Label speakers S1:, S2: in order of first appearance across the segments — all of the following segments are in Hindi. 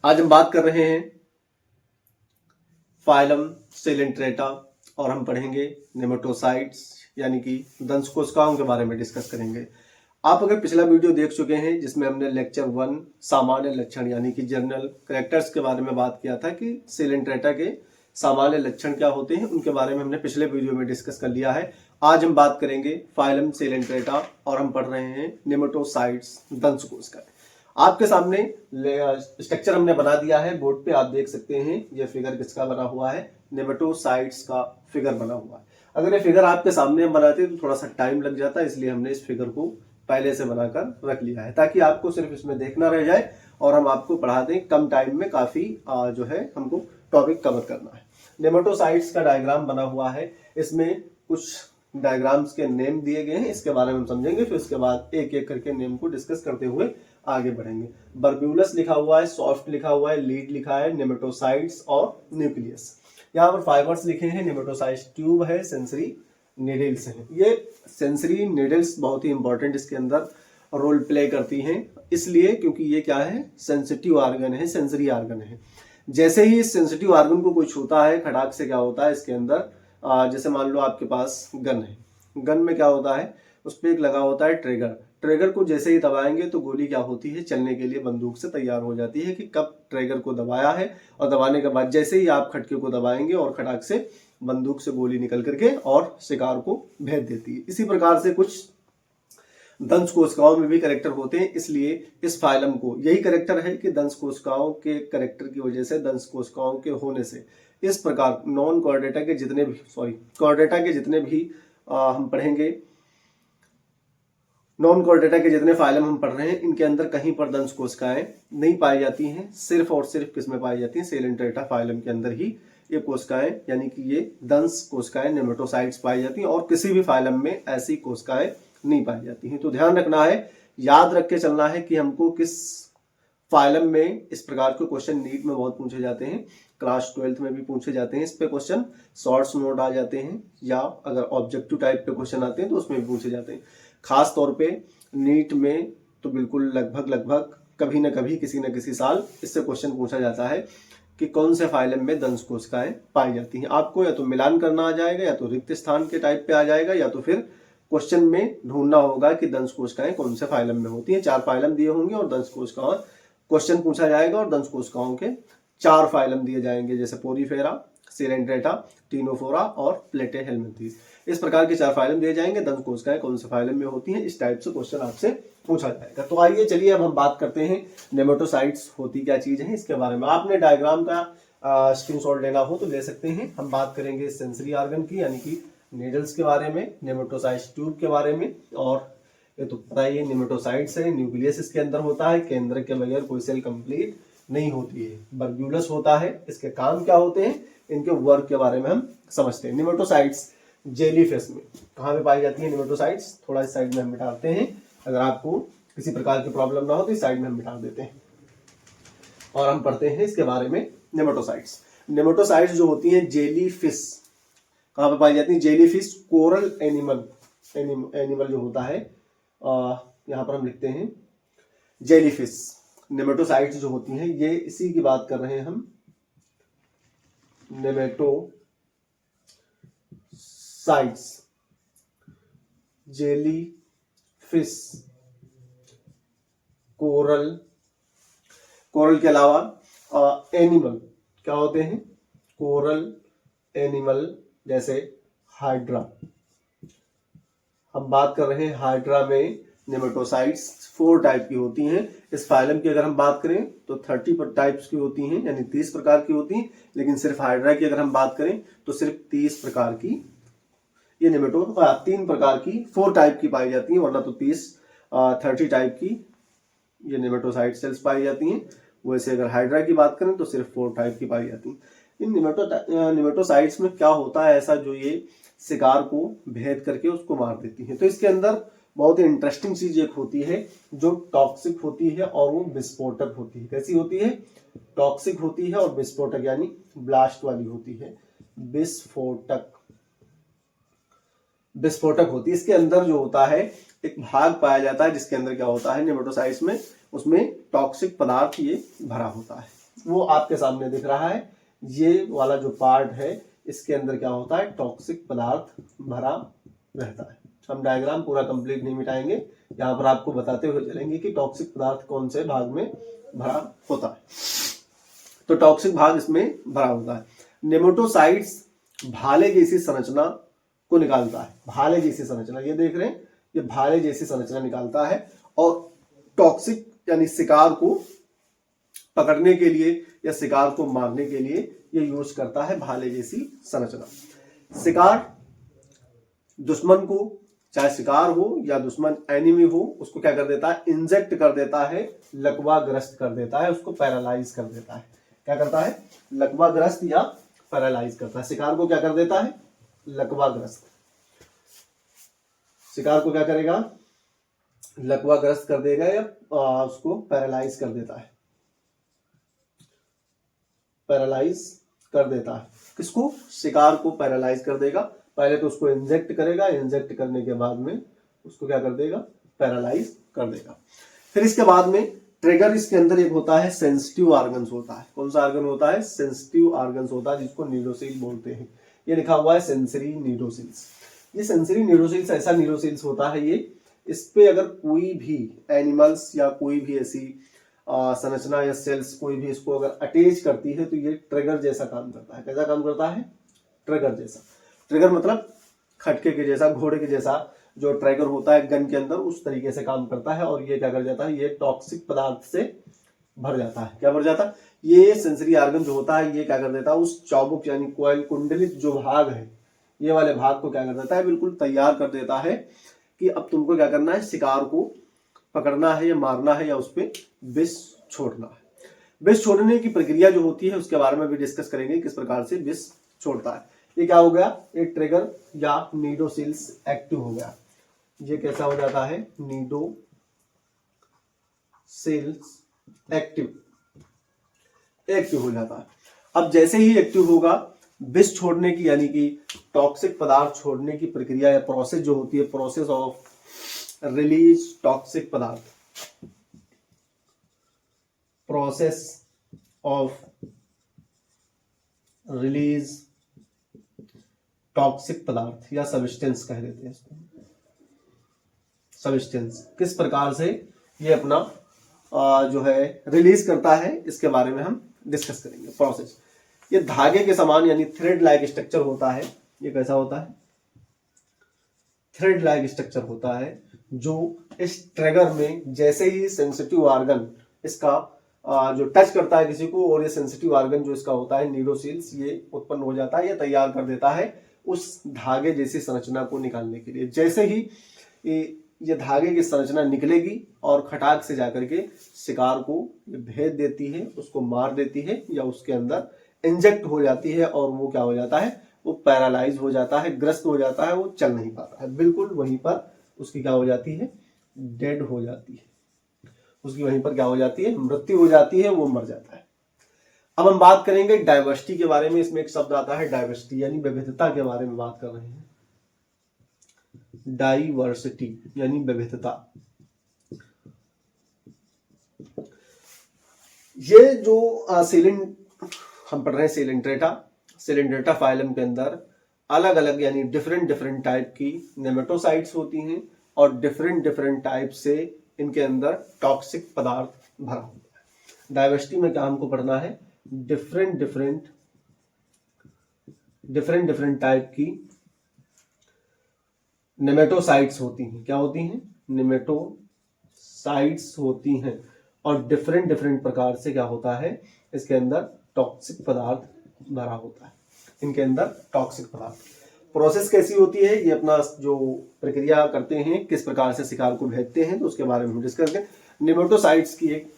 S1: आज हम बात कर रहे हैं फाइलम सेलेंट्रेटा और हम पढ़ेंगे नेमेटोसाइट्स यानी कि दंश कोशिकाओं के बारे में डिस्कस करेंगे। आप अगर पिछला वीडियो देख चुके हैं जिसमें हमने लेक्चर 1 सामान्य लक्षण यानी कि जनरल कैरेक्टर्स के बारे में बात किया था कि सेलेंट्रेटा के सामान्य लक्षण क्या होते हैं, उनके बारे में हमने पिछले वीडियो में डिस्कस कर लिया है। आज हम बात करेंगे फाइलम सेलेंट्रेटा और हम पढ़ रहे हैं नेमेटोसाइट्स दंश कोशिकाएं। आपके सामने स्ट्रक्चर हमने बना दिया है बोर्ड पे, आप देख सकते हैं ये फिगर किसका बना हुआ है, नेमेटोसाइट्स का फिगर बना हुआ है। अगर ये फिगर आपके सामने हम बनाते तो थोड़ा सा टाइम लग जाता, इसलिए हमने इस फिगर को पहले से बनाकर रख लिया है ताकि आपको सिर्फ इसमें देखना रह जाए और हम आपको पढ़ा दें कम टाइम में। काफी जो है हमको टॉपिक कवर करना है। नेमेटोसाइट्स का डायग्राम बना हुआ है, इसमें कुछ डायग्राम्स के नेम दिए गए हैं, इसके बारे में हम समझेंगे, फिर उसके बाद एक एक करके नेम को डिस्कस करते हुए आगे बढ़ेंगे। बर्ब्यूलस लिखा हुआ है, सॉफ्ट लिखा हुआ है, लीड लिखा है, नेमेटोसाइट्स और न्यूक्लियस। यहाँ पर फाइबर्स लिखे हैं, नेमेटोसाइट्स ट्यूब है, सेंसरी नीडल्स हैं। ये सेंसरी नीडल्स बहुत ही इंपॉर्टेंट इसके अंदर रोल प्ले करती हैं, इसलिए क्योंकि ये क्या है, सेंसिटिव ऑर्गन है, सेंसरी ऑर्गन है। जैसे ही इस सेंसिटिव ऑर्गन को कोई छूता है, खटाक से क्या होता है इसके अंदर, जैसे मान लो आपके पास गन है, गन में क्या होता है उस पर एक लगा होता है ट्रिगर। ट्रिगर को जैसे ही दबाएंगे तो गोली क्या होती है, चलने के लिए बंदूक से तैयार हो जाती है कि कब ट्रिगर को दबाया है, और दबाने के बाद जैसे ही आप खटके को दबाएंगे और खटाक से बंदूक से गोली निकल करके और शिकार को भेज देती है। इसी प्रकार से कुछ दंश कोशिकाओं में भी कैरेक्टर होते हैं, इसलिए इस फाइलम को यही कैरेक्टर है कि दंश कोशिकाओं के कैरेक्टर की वजह से, दंश कोशिकाओं के होने से इस प्रकार नॉन कॉर्डेटा के जितने भी कॉर्डेटा के जितने भी हम पढ़ेंगे, नॉन कॉर्डेटा के जितने फाइलम हम पढ़ रहे हैं इनके अंदर कहीं पर दंश कोशिकाएं नहीं पाई जाती हैं। सिर्फ और सिर्फ किसमें पाई जाती हैं, सेलेंट्रेटा फाइलम के अंदर ही ये कोशिकाएं यानी कि ये दंश कोशिकाएं नेमेटोसाइट्स पाई जाती हैं, और किसी भी फाइलम में ऐसी कोशिकाएं नहीं पाई जाती हैं। तो ध्यान रखना है, याद रख के चलना है कि हमको किस फाइलम में इस प्रकार के क्वेश्चन नीट में बहुत पूछे जाते हैं, क्लास 12th में भी पूछे जाते हैं। इस पे क्वेश्चन शॉर्ट्स नोट आ जाते हैं, या अगर ऑब्जेक्टिव टाइप पे क्वेश्चन आते हैं तो उसमें भी पूछे जाते हैं। खास तौर पे नीट में तो बिल्कुल लगभग कभी न कभी किसी न किसी साल इससे क्वेश्चन पूछा जाता है कि कौन से फाइलम में दंश कोशिकाएं पाई जाती हैं। आपको या तो मिलान करना आ जाएगा, या तो रिक्त स्थान के टाइप पे आ जाएगा, या तो फिर क्वेश्चन में ढूंढना होगा कि दंश कोशिकाएं कौन से फाइलम में होती हैं। 4 फाइलम दिए होंगे और दंश कोशिकाओं क्वेश्चन पूछा जाएगा, और दंश कोशिकाओं के 4 फाइलम दिए जाएंगे, जैसे पोरीफेरा, सेलेंट्रेटा, टीनोफोरा और प्लेटेहेल्मिंथेस। इस प्रकार के 4 फाइलम दिए जाएंगे, दंश कोशिकाएं कौन से फाइलम में होती हैं, इस टाइप से क्वेश्चन आपसे पूछा जाएगा। तो आइए चलिए अब हम बात करते हैं नेमेटोसाइट्स होती क्या चीज है इसके बारे में। आपने डायग्राम का स्क्रीनशॉट लेना हो तो ले सकते हैं। हम बात करेंगे सेंसरी ऑर्गन की यानी कि नीडल्स के बारे में, नेमेटोसाइट्स ट्यूब के बारे में, और ये तो पता ही है नेमेटोसाइट्स है, न्यूक्लियस इसके अंदर होता है, केंद्र के बगैर कोई सेल कंप्लीट नहीं होती है। बर्ब्यूलस होता है, इसके काम क्या होते हैं, इनके वर्क के बारे में हम समझते हैं। नेमेटोसाइट्स जेलीफिश में कहाँ पे पाई जाती है नेमेटोसाइट्स, थोड़ा इस साइड में हम मिटाते हैं, अगर आपको किसी प्रकार की प्रॉब्लम ना हो तो इस साइड में हम मिटा देते हैं और हम पढ़ते हैं इसके बारे में। नेमेटोसाइट्स जो होती हैं जेलीफिश, कहाँ पे पाई जाती है, जेलीफिश कोरल एनिमल जो होता है, यहाँ पर हम लिखते हैं जेलीफिश। नेमेटोसाइट्स जो होती हैं ये इसी की बात कर रहे हैं हम, नेमेटोसाइट्स जेलीफिश कोरल के अलावा एनिमल क्या होते हैं, कोरल एनिमल जैसे हाइड्रा। हम बात कर रहे हैं हाइड्रा में नेमेटोसाइट्स 4 टाइप की होती हैं। इस फाइलम की अगर हम बात करें तो 30 टाइप्स की होती हैं, यानी 30 प्रकार की होती हैं, लेकिन सिर्फ हाइड्रा की अगर हम बात करें तो सिर्फ 30 प्रकार की ये 3 प्रकार की 4 टाइप की पाई जाती हैं, वरना तो 30 टाइप की ये नेमेटोसाइट सेल्स पाई जाती हैं। वैसे अगर हाइड्रा की बात करें तो सिर्फ 4 टाइप की पाई जाती हैं। इन नेमेटोसाइट्स में क्या होता है ऐसा जो ये शिकार को भेद करके उसको मार देती है। तो इसके अंदर बहुत ही इंटरेस्टिंग चीज एक होती है जो टॉक्सिक होती है और वो विस्फोटक होती है। कैसी होती है, टॉक्सिक होती है और विस्फोटक यानी ब्लास्ट वाली होती है, विस्फोटक होती है। इसके अंदर जो होता है एक भाग पाया जाता है जिसके अंदर क्या होता है नेमेटोसाइट्स में, उसमें टॉक्सिक पदार्थ ये भरा होता है। वो आपके सामने दिख रहा है। ये वाला जो पार्ट है इसके अंदर क्या होता है, टॉक्सिक पदार्थ भरा रहता है। हम डायग्राम पूरा कंप्लीट नहीं मिटाएंगे, यहाँ पर आपको बताते हुए चलेंगे कि टॉक्सिक पदार्थ कौन से भाग में भरा होता है। तो टॉक्सिक भाग इसमें भरा होता है। नेमेटोसाइट्स भाले जैसी संरचना को निकालता है। भाले जैसी संरचना, ये देख रहे हैं, ये भाले जैसी संरचना निकालता है और टॉक्सिक यानी शिकार को पकड़ने के लिए या शिकार को मारने के लिए ये यूज करता है भाले जैसी संरचना। शिकार दुश्मन को, चाहे शिकार हो या दुश्मन एनिमी हो, उसको क्या कर देता है, इंजेक्ट कर देता है, लकवाग्रस्त कर देता है, उसको पैरालाइज कर देता है। क्या करता है, लकवाग्रस्त या पैरालाइज करता है। शिकार को क्या कर देता है, लकवाग्रस्त। शिकार को क्या करेगा, लकवाग्रस्त कर देगा या उसको पैरालाइज कर देता है, पैरालाइज कर देता है। किसको, शिकार को पैरालाइज कर देगा। पहले तो उसको इंजेक्ट करेगा, इंजेक्ट करने के बाद में उसको क्या कर देगा, पैरालाइज कर देगा। फिर इसके बाद में ट्रिगर इसके अंदर एक होता है सेंसिटिव ऑर्गन्स होता है। कौन सा ऑर्गन होता है, सेंसिटिव ऑर्गन्स होता है, जिसको न्यूरोसिल बोलते हैं। ये लिखा हुआ है सेंसरी न्यूरोसिल्स। ये सेंसरी न्यूरोसिल्स ऐसा न्यूरोसिल्स होता है, ये इस पे अगर कोई भी एनिमल्स या कोई भी ऐसी संरचना या सेल्स कोई भी इसको अगर अटैच करती है तो ये ट्रिगर जैसा काम करता है। कैसा काम करता है, ट्रिगर जैसा। ट्रिगर मतलब खटके के जैसा, घोड़े के जैसा जो ट्रिगर होता है गन के अंदर, उस तरीके से काम करता है। और ये क्या कर जाता है, ये टॉक्सिक पदार्थ से भर जाता है। क्या भर जाता है, ये सेंसरी ऑर्गन जो होता है ये क्या कर देता है, उस चाबुक यानी कोयल कुंडलित जो भाग है, ये वाले भाग को क्या कर देता है, बिल्कुल तैयार कर देता है कि अब तुमको क्या करना है, शिकार को पकड़ना है या मारना है या उस पर विष छोड़ना है। विष छोड़ने की प्रक्रिया जो होती है उसके बारे में भी डिस्कस करेंगे, किस प्रकार से विष छोड़ता है। ये क्या हो गया, ये ट्रिगर या नीडोसिल्स एक्टिव हो गया। ये कैसा हो जाता है, नीडोसिल्स एक्टिव हो जाता है। अब जैसे ही एक्टिव होगा, विष छोड़ने की यानी कि टॉक्सिक पदार्थ छोड़ने की प्रक्रिया या प्रोसेस जो होती है, प्रोसेस ऑफ रिलीज टॉक्सिक पदार्थ, प्रोसेस ऑफ रिलीज टॉक्सिक पदार्थ या सब्सटेंस कह देते हैं इसको, सब्सटेंस किस प्रकार से ये अपना जो है रिलीज करता है, इसके बारे में हम डिस्कस करेंगे। प्रोसेस, ये धागे के समान यानी थ्रेड लाइक स्ट्रक्चर होता है। ये कैसा होता है, थ्रेड लाइक स्ट्रक्चर होता है, जो इस ट्रिगर में जैसे ही सेंसिटिव ऑर्गन इसका जो टच करता है किसी को, और ये सेंसिटिव ऑर्गन जो इसका होता है नीडोसिल्स, ये उत्पन्न हो जाता है, ये तैयार कर देता है उस धागे जैसी संरचना को निकालने के लिए। जैसे ही ये धागे की संरचना निकलेगी और खटाक से जाकर के शिकार को भेद देती है, उसको मार देती है या उसके अंदर इंजेक्ट हो जाती है, और वो क्या हो जाता है, वो पैरालाइज हो जाता है, ग्रस्त हो जाता है, वो चल नहीं पाता है। बिल्कुल वहीं पर उसकी क्या हो जाती है, डेड हो जाती है, उसकी वहीं पर क्या हो जाती है, मृत्यु हो जाती है, वो मर जाता है। अब हम बात करेंगे डाइवर्सिटी के बारे में। इसमें एक शब्द आता है डाइवर्सिटी, यानी विविधता के बारे में बात कर रहे हैं। डाइवर्सिटी यानी विविधता। ये जो हम पढ़ रहे हैं सिलिंड्रेटा फाइलम के अंदर अलग अलग यानी डिफरेंट टाइप की नेमेटोसाइट्स होती हैं, और डिफरेंट टाइप से इनके अंदर टॉक्सिक पदार्थ भरा होता है। डाइवर्सिटी में क्या हमको पढ़ना है, डिफरेंट टाइप की नेमेटोसाइट्स होती हैं। क्या होती हैं, नेमेटोसाइट्स होती हैं, और डिफरेंट प्रकार से क्या होता है, इसके अंदर टॉक्सिक पदार्थ भरा होता है। इनके अंदर टॉक्सिक पदार्थ, प्रोसेस कैसी होती है, ये अपना जो प्रक्रिया करते हैं, किस प्रकार से शिकार को भेजते हैं, तो उसके बारे में हम डिस्कस करें। नेमेटोसाइट्स की एक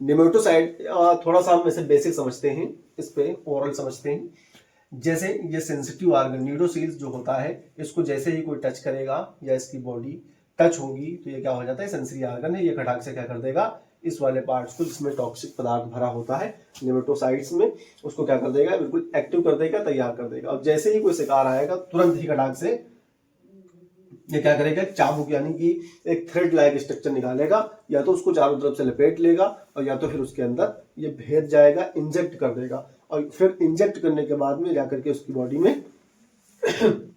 S1: नेमेटोसाइट थोड़ा सा हम इसे बेसिक समझते हैं, इस पे ओरल समझते हैं। जैसे ये सेंसिटिव ऑर्गन न्यूरोसिल्स जो होता है, इसको जैसे ही कोई टच करेगा या इसकी बॉडी टच होगी तो ये क्या हो जाता है, सेंसरी ऑर्गन है, ये खटाक से क्या कर देगा, इस वाले पार्ट्स को जिसमें टॉक्सिक पदार्थ भरा होता है नेमेटोसाइट्स में, उसको क्या कर देगा, बिल्कुल एक्टिव कर देगा, तैयार कर देगा। अब जैसे ही कोई शिकार आएगा तुरंत ही खटाक से ये क्या करेगा, चाबुक यानी कि एक थ्रेड लाइक स्ट्रक्चर निकालेगा, या तो उसको चारों तरफ से लपेट लेगा और या तो फिर उसके अंदर ये भेद जाएगा, इंजेक्ट कर देगा, और फिर इंजेक्ट करने के बाद में जाकर के उसकी बॉडी में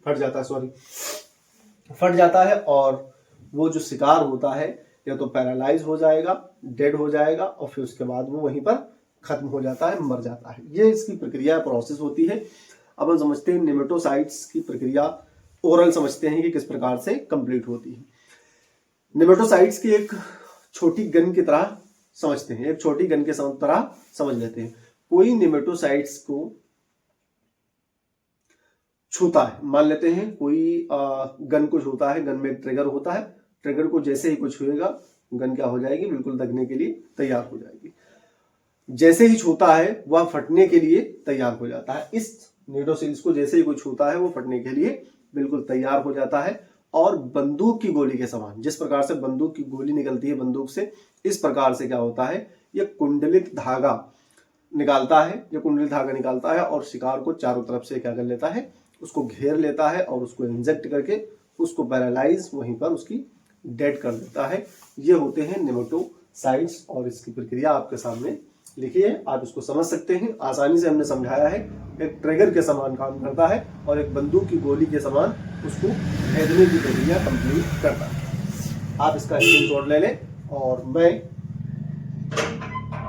S1: फट जाता है और वो जो शिकार होता है या तो पैरालाइज हो जाएगा, डेड हो जाएगा, और फिर उसके बाद वो वहीं पर खत्म हो जाता है, मर जाता है। ये इसकी प्रक्रिया प्रोसेस होती है। अब हम समझते हैं नेमेटोसाइट्स की प्रक्रिया, ओरल समझते हैं कि किस प्रकार से कंप्लीट होती है। नेमेटोसाइट्स की एक छोटी गन की तरह समझते हैं, एक छोटी गन के तरह समझ लेते हैं। कोई नेमेटोसाइट्स को छूता है, मान लेते हैं कोई गन को छूता है, गन में एक ट्रिगर होता है, ट्रिगर को जैसे ही कुछ छुएगा गन क्या हो जाएगी, बिल्कुल दगने के लिए तैयार हो जाएगी। जैसे ही छूता है वह फटने के लिए तैयार हो जाता है। इस नेमेटोसील्स को जैसे ही कोई छूता है वो फटने के लिए बिल्कुल तैयार हो जाता है, और बंदूक की गोली के समान, जिस प्रकार से बंदूक की गोली निकलती है बंदूक से, इस प्रकार से क्या होता है, ये कुंडलित धागा निकालता है और शिकार को चारों तरफ से क्या कर लेता है, उसको घेर लेता है और उसको इंजेक्ट करके उसको पैरालाइज, वहीं पर उसकी डेड कर देता है। ये होते हैं नेमेटोसाइट्स, और इसकी प्रक्रिया आपके सामने लिखी है, आप इसको समझ सकते हैं। आसानी से हमने समझाया है, एक ट्रिगर के समान काम करता है और एक बंदूक की गोली के समान उसको भेदने की प्रक्रिया कंप्लीट करता है। आप इसका स्क्रीनशॉट ले लें, और मैं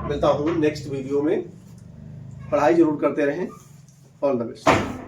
S1: मिलता हूँ नेक्स्ट वीडियो में। पढ़ाई जरूर करते रहें। All the best.